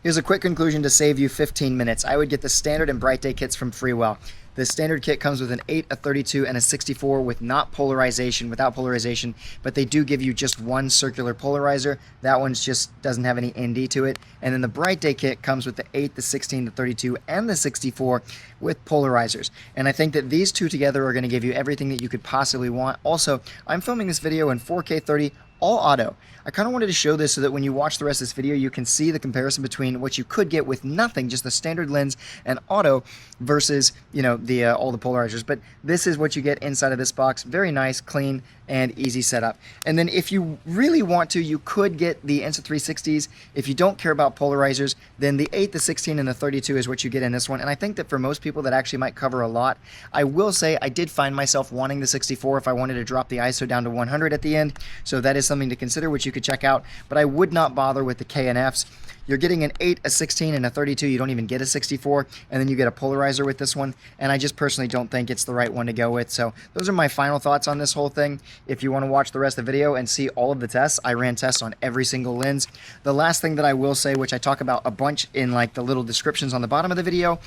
Here's a quick conclusion to save you 15 minutes. I would get the standard and bright day kits from Freewell. The standard kit comes with an 8, a 32, and a 64 with without polarization, but they do give you just one circular polarizer. That one just doesn't have any ND to it. And then the bright day kit comes with the 8, the 16, the 32, and the 64 with polarizers. And I think that these two together are going to give you everything that you could possibly want. Also, I'm filming this video in 4K 30, all auto. I kind of wanted to show this so that when you watch the rest of this video, you can see the comparison between what you could get with nothing, just the standard lens and auto, versus, you know, the all the polarizers. But this is what you get inside of this box. Very nice, clean, and easy setup. And then if you really want to, you could get the Insta360s. If you don't care about polarizers, then the 8, the 16, and the 32 is what you get in this one. And I think that for most people that actually might cover a lot. I will say I did find myself wanting the 64 if I wanted to drop the ISO down to 100 at the end. So that is something to consider, which you could check out. But I would not bother with the KNFs. You're getting an 8, a 16, and a 32. You don't even get a 64, and then you get a polarizer with this one, and I just personally don't think it's the right one to go with. So those are my final thoughts on this whole thing. If you want to watch the rest of the video and see all of the tests, I ran tests on every single lens. The last thing that I will say, which I talk about a bunch in like the little descriptions on the bottom of the video,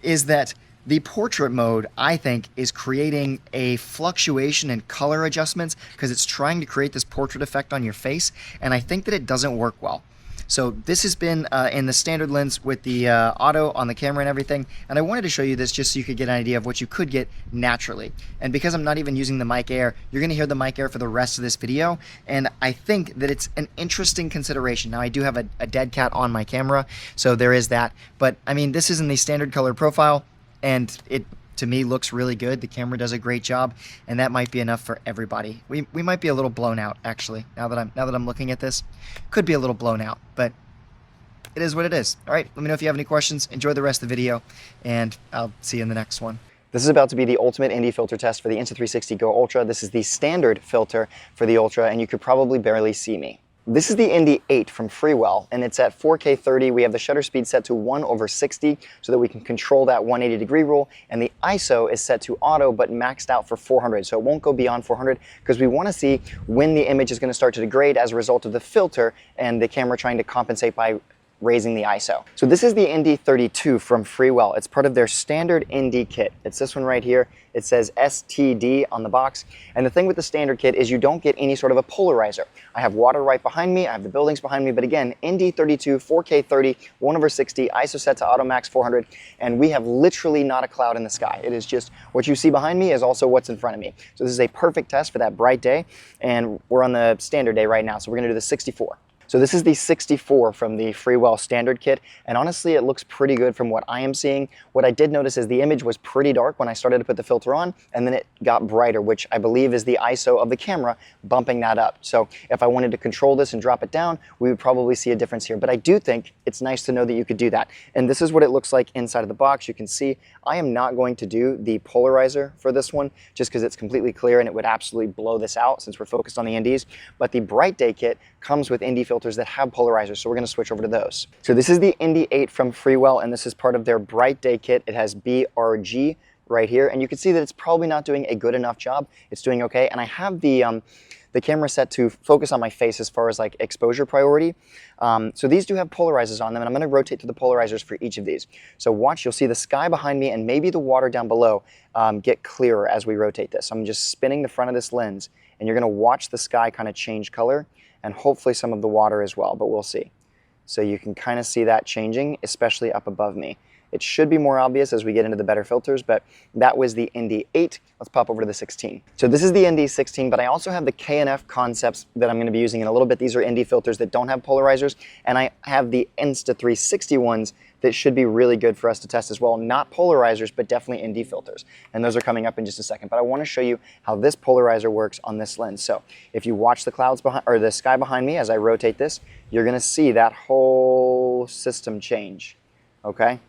is that the portrait mode, I think, is creating a fluctuation in color adjustments because it's trying to create this portrait effect on your face, and I think that it doesn't work well. So this has been in the standard lens with the auto on the camera and everything, and I wanted to show you this just so you could get an idea of what you could get naturally. And because I'm not even using the mic air, you're going to hear the mic air for the rest of this video, and I think that it's an interesting consideration. Now I do have a dead cat on my camera, so there is that, but I mean, this is in the standard color profile, and it to me looks really good. The camera does a great job, and that might be enough for everybody. We might be a little blown out, actually. Now that I'm looking at this, could be a little blown out, but it is what it is. All right, let me know if you have any questions. Enjoy the rest of the video, and I'll see you in the next one. This is about to be the ultimate ND filter test for the Insta360 Go Ultra. This is the standard filter for the Ultra, and you could probably barely see me. This is the ND8 from Freewell, and it's at 4K 30. We have the shutter speed set to 1/60 so that we can control that 180-degree rule, and the ISO is set to auto but maxed out for 400, so it won't go beyond 400 because we want to see when the image is going to start to degrade as a result of the filter and the camera trying to compensate by raising the ISO. So this is the ND32 from Freewell. It's part of their standard ND kit. It's this one right here. It says STD on the box. And the thing with the standard kit is you don't get any sort of a polarizer. I have water right behind me. I have the buildings behind me. But again, ND32, 4K 30, 1/60, ISO set to auto max 400. And we have literally not a cloud in the sky. It is just what you see behind me is also what's in front of me. So this is a perfect test for that bright day. And we're on the standard day right now. So we're going to do the 64. So this is the 64 from the Freewell standard kit, and honestly it looks pretty good from what I am seeing. What I did notice is the image was pretty dark when I started to put the filter on, and then it got brighter, which I believe is the ISO of the camera bumping that up. So if I wanted to control this and drop it down, we would probably see a difference here. But I do think it's nice to know that you could do that. And this is what it looks like inside of the box. You can see I am not going to do the polarizer for this one just because it's completely clear and it would absolutely blow this out since we're focused on the NDs. But the bright day kit comes with ND filters that have polarizers, so we're going to switch over to those. So this is the ND8 from Freewell, and this is part of their bright day kit. It has BRG right here, and you can see that it's probably not doing a good enough job. It's doing okay, and I have the camera set to focus on my face as far as like exposure priority. So these do have polarizers on them, and I'm going to rotate through the polarizers for each of these. So watch, you'll see the sky behind me and maybe the water down below get clearer as we rotate this. I'm just spinning the front of this lens, and you're going to watch the sky kind of change color, and hopefully some of the water as well, but we'll see. So you can kind of see that changing, especially up above me. It should be more obvious as we get into the better filters, but that was the ND8. Let's pop over to the 16. So this is the ND16, but I also have the KNF concepts that I'm going to be using in a little bit. These are ND filters that don't have polarizers, and I have the Insta360 ones that should be really good for us to test as well. Not polarizers, but definitely ND filters. And those are coming up in just a second. But I want to show you how this polarizer works on this lens. So if you watch the clouds behind, or the sky behind me as I rotate this, you're going to see that whole system change. Okay?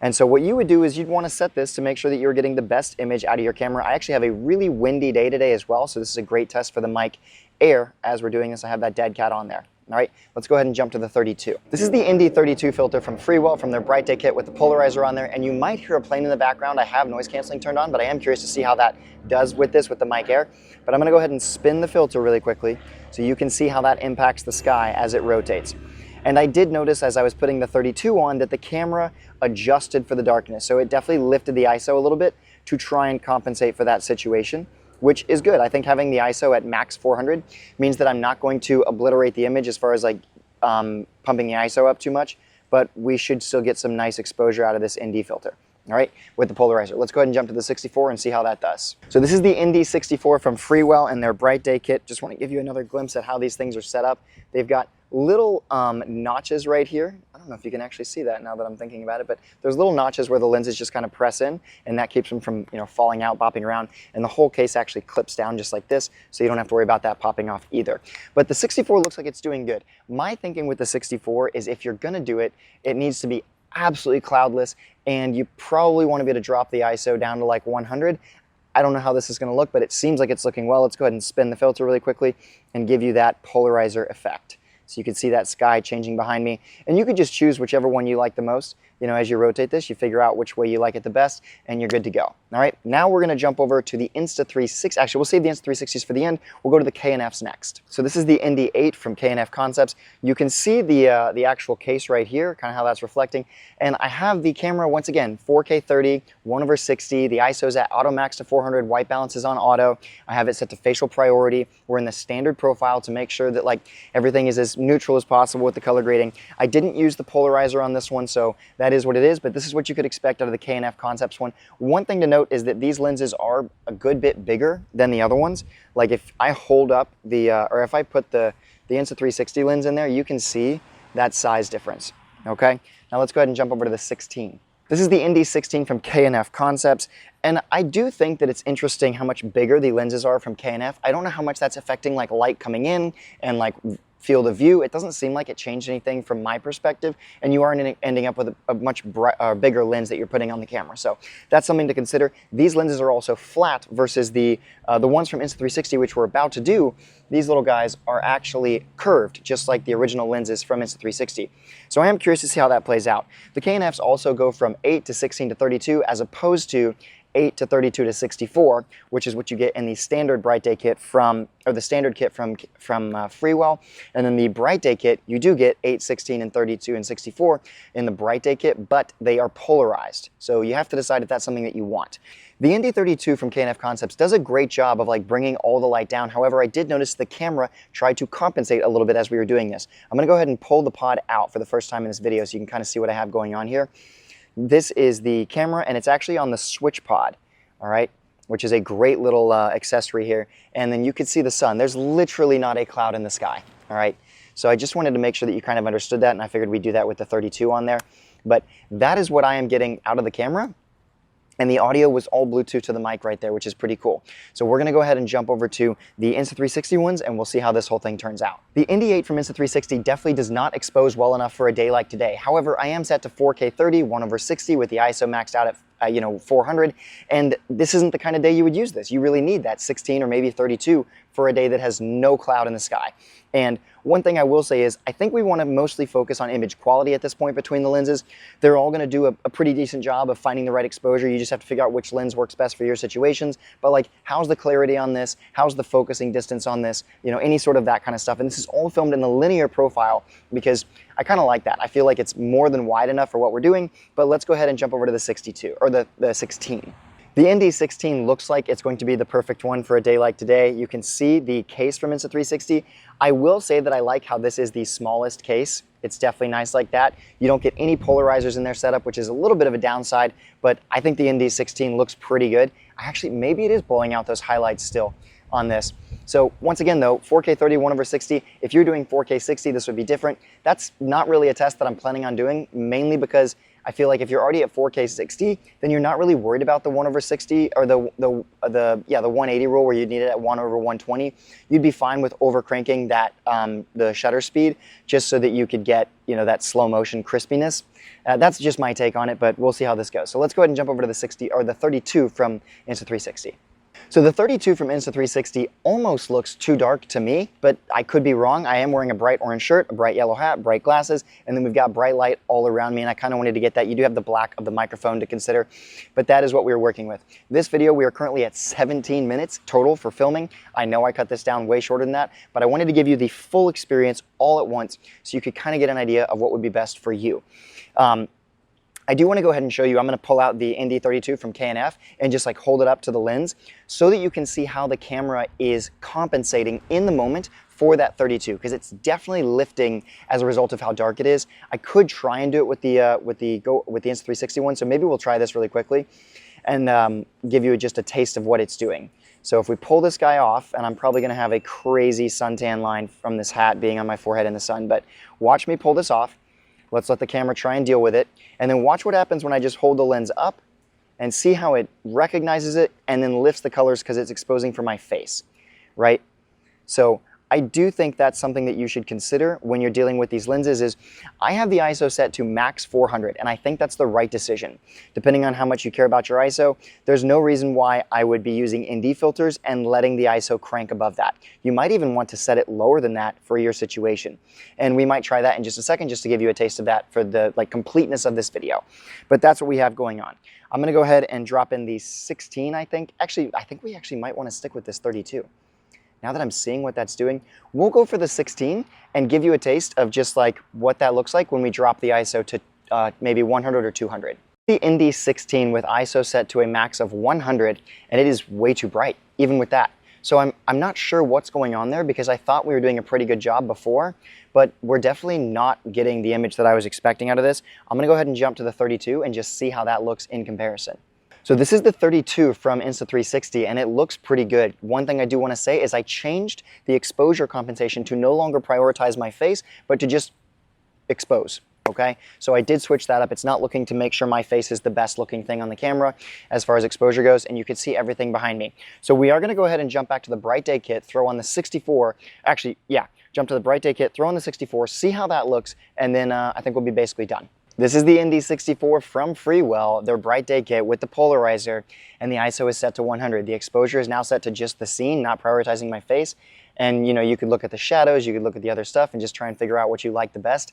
And so what you would do is you'd want to set this to make sure that you're getting the best image out of your camera. I actually have a really windy day today as well, so this is a great test for the mic air. As we're doing this, I have that dead cat on there. All right, let's go ahead and jump to the 32. This is the ND32 filter from Freewell from their Bright Day kit with the polarizer on there, and you might hear a plane in the background. I have noise canceling turned on, but I am curious to see how that does with this with the mic air. But I'm going to go ahead and spin the filter really quickly so you can see how that impacts the sky as it rotates. And I did notice as I was putting the 32 on that the camera adjusted for the darkness. So it definitely lifted the ISO a little bit to try and compensate for that situation, which is good. I think having the ISO at max 400 means that I'm not going to obliterate the image as far as like pumping the ISO up too much, but we should still get some nice exposure out of this ND filter. All right, with the polarizer. Let's go ahead and jump to the 64 and see how that does. So this is the ND64 from Freewell and their Bright Day kit. Just want to give you another glimpse at how these things are set up. They've got little notches right here. I don't know if you can actually see that now that I'm thinking about it, but there's little notches where the lenses just kind of press in, and that keeps them from, you know, falling out, bopping around. And the whole case actually clips down just like this, so you don't have to worry about that popping off either. But the 64 looks like it's doing good. My thinking with the 64 is if you're gonna do it, it needs to be absolutely cloudless, and you probably want to be able to drop the ISO down to like 100. I don't know how this is going to look, but it seems like it's looking well. Let's go ahead and spin the filter really quickly and give you that polarizer effect. So you can see that sky changing behind me, and you could just choose whichever one you like the most. You know, as you rotate this, you figure out which way you like it the best, and you're good to go. All right, now we're gonna jump over to the Insta360. Actually, we'll save the Insta360s for the end. We'll go to the K&Fs next. So this is the ND8 from K&F Concepts. You can see the actual case right here, kind of how that's reflecting. And I have the camera, once again, 4K 30, 1/60. The ISO's at auto max to 400, white balance is on auto. I have it set to facial priority. We're in the standard profile to make sure that like everything is as neutral as possible with the color grading. I didn't use the polarizer on this one, so that is what it is, but this is what you could expect out of the K&F Concepts one. One thing to note is that these lenses are a good bit bigger than the other ones. Like if I hold up the, or if I put the Insta360 lens in there, you can see that size difference, okay? Now let's go ahead and jump over to the 16. This is the ND16 from K&F Concepts, and I do think that it's interesting how much bigger the lenses are from K&F. I don't know how much that's affecting like light coming in and like field of view. It doesn't seem like it changed anything from my perspective, and you are ending up with a much bigger lens that you're putting on the camera. So that's something to consider. These lenses are also flat versus the ones from Insta360, which we're about to do. These little guys are actually curved, just like the original lenses from Insta360. So I am curious to see how that plays out. The K&Fs also go from 8 to 16 to 32, as opposed to 8 to 32 to 64, which is what you get in the standard Bright Day kit from Freewell. And then the Bright Day kit, you do get 8, 16, and 32 and 64 in the Bright Day kit, but they are polarized. So you have to decide if that's something that you want. The ND32 from K&F Concepts does a great job of like bringing all the light down. However, I did notice the camera tried to compensate a little bit as we were doing this. I'm gonna go ahead and pull the pod out for the first time in this video so you can kind of see what I have going on here. This is the camera, and it's actually on the switch pod, all right, which is a great little accessory here. And then you can see the sun. There's literally not a cloud in the sky, all right? So I just wanted to make sure that you kind of understood that, and I figured we'd do that with the 32 on there. But that is what I am getting out of the camera. And the audio was all Bluetooth to the mic right there, which is pretty cool. So we're gonna go ahead and jump over to the Insta360 ones, and we'll see how this whole thing turns out. The ND8 from Insta360 definitely does not expose well enough for a day like today. However, I am set to 4K 30, 1/60 with the ISO maxed out at 400, and this isn't the kind of day you would use this. You really need that 16 or maybe 32 for a day that has no cloud in the sky. And one thing I will say is I think we want to mostly focus on image quality at this point between the lenses. They're all going to do a pretty decent job of finding the right exposure. You just have to figure out which lens works best for your situations. But like, how's the clarity on this? How's the focusing distance on this? You know, any sort of that kind of stuff. And this is all filmed in the linear profile because I kind of like that. I feel like it's more than wide enough for what we're doing. But let's go ahead and jump over to the 62 or the 16. The ND16 looks like it's going to be the perfect one for a day like today. You can see the case from Insta360. I will say that I like how this is the smallest case. It's definitely nice like that. You don't get any polarizers in their setup, which is a little bit of a downside, but I think the ND16 looks pretty good. Actually, maybe it is blowing out those highlights still on this. So once again though, 4K 30, 1/60. If you're doing 4K 60, this would be different. That's not really a test that I'm planning on doing, mainly because I feel like if you're already at 4K 60, then you're not really worried about the 1/60 or the 180 rule where you need it at 1/120. You'd be fine with over cranking that the shutter speed just so that you could get, you know, that slow motion crispiness. That's just my take on it, but we'll see how this goes. So let's go ahead and jump over to the 60 or the 32 from Insta360. So the 32 from Insta360 almost looks too dark to me, but I could be wrong. I am wearing a bright orange shirt, a bright yellow hat, bright glasses, and then we've got bright light all around me, and I kind of wanted to get that. You do have the black of the microphone to consider, but that is what we were working with. This video, we are currently at 17 minutes total for filming. I know I cut this down way shorter than that, but I wanted to give you the full experience all at once so you could kind of get an idea of what would be best for you. I do want to go ahead and show you, I'm going to pull out the ND32 from K&F and just like hold it up to the lens so that you can see how the camera is compensating in the moment for that 32, because it's definitely lifting as a result of how dark it is. I could try and do it with the Insta360 one, so maybe we'll try this really quickly and give you just a taste of what it's doing. So if we pull this guy off, and I'm probably going to have a crazy suntan line from this hat being on my forehead in the sun, but watch me pull this off. Let's let the camera try and deal with it. And then watch what happens when I just hold the lens up and see how it recognizes it and then lifts the colors because it's exposing for my face, right? So I do think that's something that you should consider when you're dealing with these lenses is I have the ISO set to max 400, and I think that's the right decision. Depending on how much you care about your ISO, there's no reason why I would be using ND filters and letting the ISO crank above that. You might even want to set it lower than that for your situation. And we might try that in just a second just to give you a taste of that for the completeness of this video. But that's what we have going on. I'm gonna go ahead and drop in the 16, I think. Actually, I think we actually might wanna stick with this 32. Now that I'm seeing what that's doing, we'll go for the 16 and give you a taste of just like what that looks like when we drop the ISO to maybe 100 or 200. The ND16 with ISO set to a max of 100, and it is way too bright, even with that. So I'm not sure what's going on there because I thought we were doing a pretty good job before, but we're definitely not getting the image that I was expecting out of this. I'm gonna go ahead and jump to the 32 and just see how that looks in comparison. So this is the 32 from Insta360 and it looks pretty good. One thing I do want to say is I changed the exposure compensation to no longer prioritize my face, but to just expose, okay? So I did switch that up. It's not looking to make sure my face is the best looking thing on the camera as far as exposure goes, and you can see everything behind me. So we are going to go ahead and jump back to the Bright Day kit, throw on the 64, actually, yeah, jump to the Bright Day kit, throw on the 64, see how that looks, and then I think we'll be basically done. This is the ND64 from Freewell, their Bright Day kit with the Polarizer, and the ISO is set to 100. The exposure is now set to just the scene, not prioritizing my face. And you know, you could look at the shadows, you could look at the other stuff and just try and figure out what you like the best.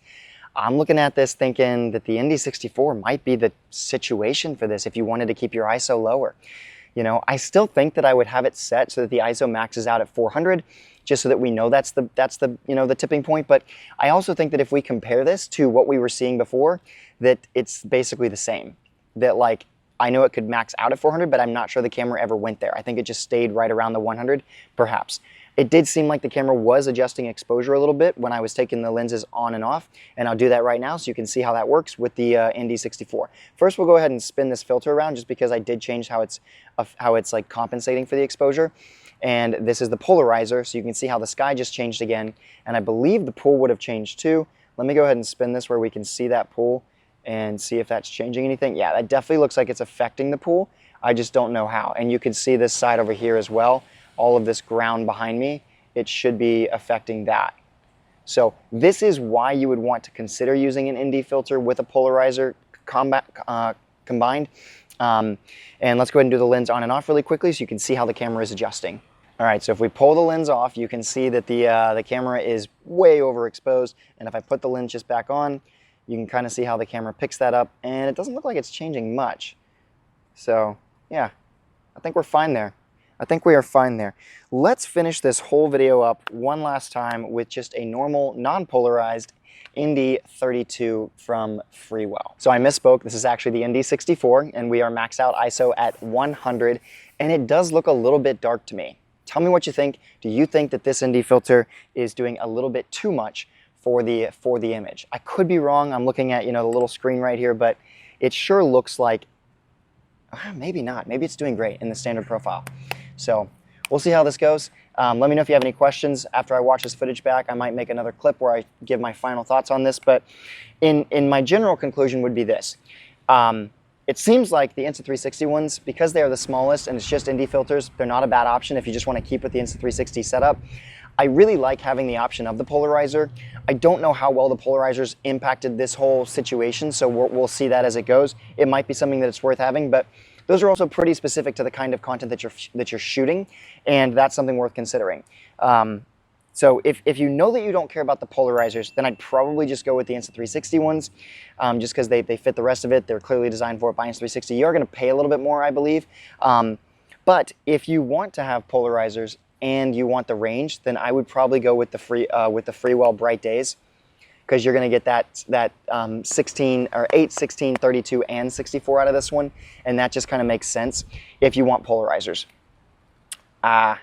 I'm looking at this thinking that the ND64 might be the situation for this if you wanted to keep your ISO lower. You know, I still think that I would have it set so that the ISO maxes out at 400, just so that we know that's the you know, the tipping point. But I also think that if we compare this to what we were seeing before, that it's basically the same. That like, I know it could max out at 400, but I'm not sure the camera ever went there. I think it just stayed right around the 100, perhaps. It did seem like the camera was adjusting exposure a little bit when I was taking the lenses on and off, and I'll do that right now so you can see how that works with the ND64. First, we'll go ahead and spin this filter around just because I did change how it's like compensating for the exposure. And this is the Polarizer, so you can see how the sky just changed again, and I believe the pool would have changed too. Let me go ahead and spin this where we can see that pool and see if that's changing anything. Yeah, that definitely looks like it's affecting the pool. I just don't know how. And you can see this side over here as well. All of this ground behind me, it should be affecting that. So this is why you would want to consider using an ND filter with a Polarizer combined. And let's go ahead and do the lens on and off really quickly so you can see how the camera is adjusting. All right, so if we pull the lens off, you can see that the camera is way overexposed. And if I put the lens just back on, you can kind of see how the camera picks that up, and it doesn't look like it's changing much. So yeah, I think we're fine there. I think we are fine there. Let's finish this whole video up one last time with just a normal, non-polarized ND32 from Freewell. So I misspoke. This is actually the ND64, and we are maxed out ISO at 100, and it does look a little bit dark to me. Tell me what you think. Do you think that this ND filter is doing a little bit too much for the image? I could be wrong. I'm looking at, you know, the little screen right here, but it sure looks like maybe not. Maybe it's doing great in the standard profile. So we'll see how this goes. Let me know if you have any questions. After I watch this footage back, I might make another clip where I give my final thoughts on this. But in my general conclusion would be this. It seems like the Insta360 ones, because they are the smallest and it's just ND filters, they're not a bad option if you just want to keep with the Insta360 setup. I really like having the option of the Polarizer. I don't know how well the Polarizers impacted this whole situation, so we'll see that as it goes. It might be something that it's worth having, but those are also pretty specific to the kind of content that you're shooting, and that's something worth considering. So if you know that you don't care about the polarizers, then I'd probably just go with the Insta360 ones, just because they fit the rest of it. They're clearly designed for it by Insta360. You are going to pay a little bit more, I believe. But if you want to have polarizers and you want the range, then I would probably go with the Freewell Bright Days, because you're going to get that 16 or 8, 16, 32, and 64 out of this one, and that just kind of makes sense if you want polarizers. As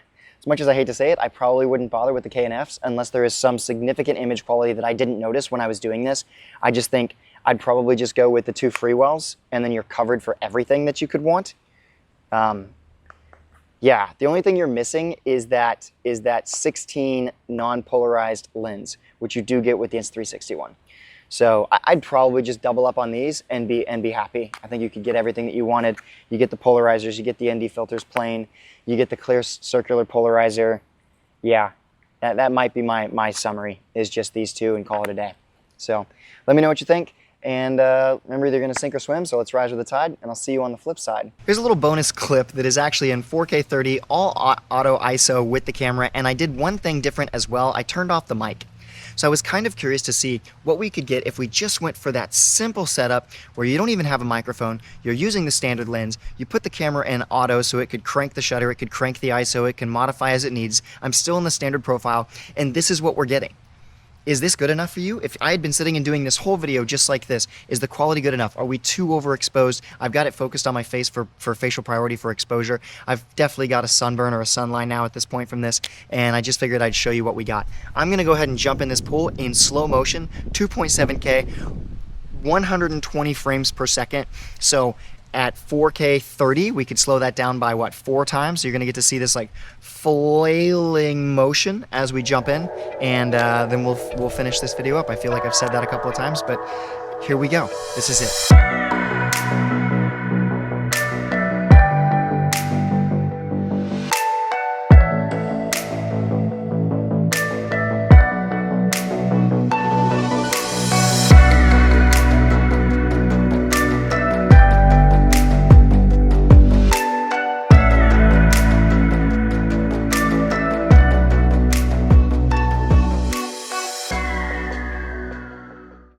much as I hate to say it, I probably wouldn't bother with the K&Fs unless there is some significant image quality that I didn't notice when I was doing this. I just think I'd probably just go with the 2 Freewells, and then you're covered for everything that you could want. Yeah, the only thing you're missing is that 16 non-polarized lens, which you do get with the Insta360 one. So I'd probably just double up on these and be happy. I think you could get everything that you wanted. You get the polarizers, you get the ND filters plain, you get the clear circular polarizer. Yeah, that might be my summary, is just these two, and call it a day. So let me know what you think. And remember, they're going to sink or swim, so let's rise with the tide, and I'll see you on the flip side. Here's a little bonus clip that is actually in 4K 30, all auto ISO with the camera, and I did one thing different as well. I turned off the mic. So I was kind of curious to see what we could get if we just went for that simple setup where you don't even have a microphone, you're using the standard lens, you put the camera in auto so it could crank the shutter, it could crank the ISO, it can modify as it needs. I'm still in the standard profile, and this is what we're getting. Is this good enough for you? If I had been sitting and doing this whole video just like this, is the quality good enough? Are we too overexposed? I've got it focused on my face for facial priority for exposure. I've definitely got a sunburn or a sunline now at this point from this, and I just figured I'd show you what we got. I'm gonna go ahead and jump in this pool in slow motion, 2.7K, 120 frames per second. So at 4K 30, we could slow that down by, what, 4 times? So you're gonna get to see this like flailing motion as we jump in, and then we'll finish this video up. I feel like I've said that a couple of times, but here we go. This is it.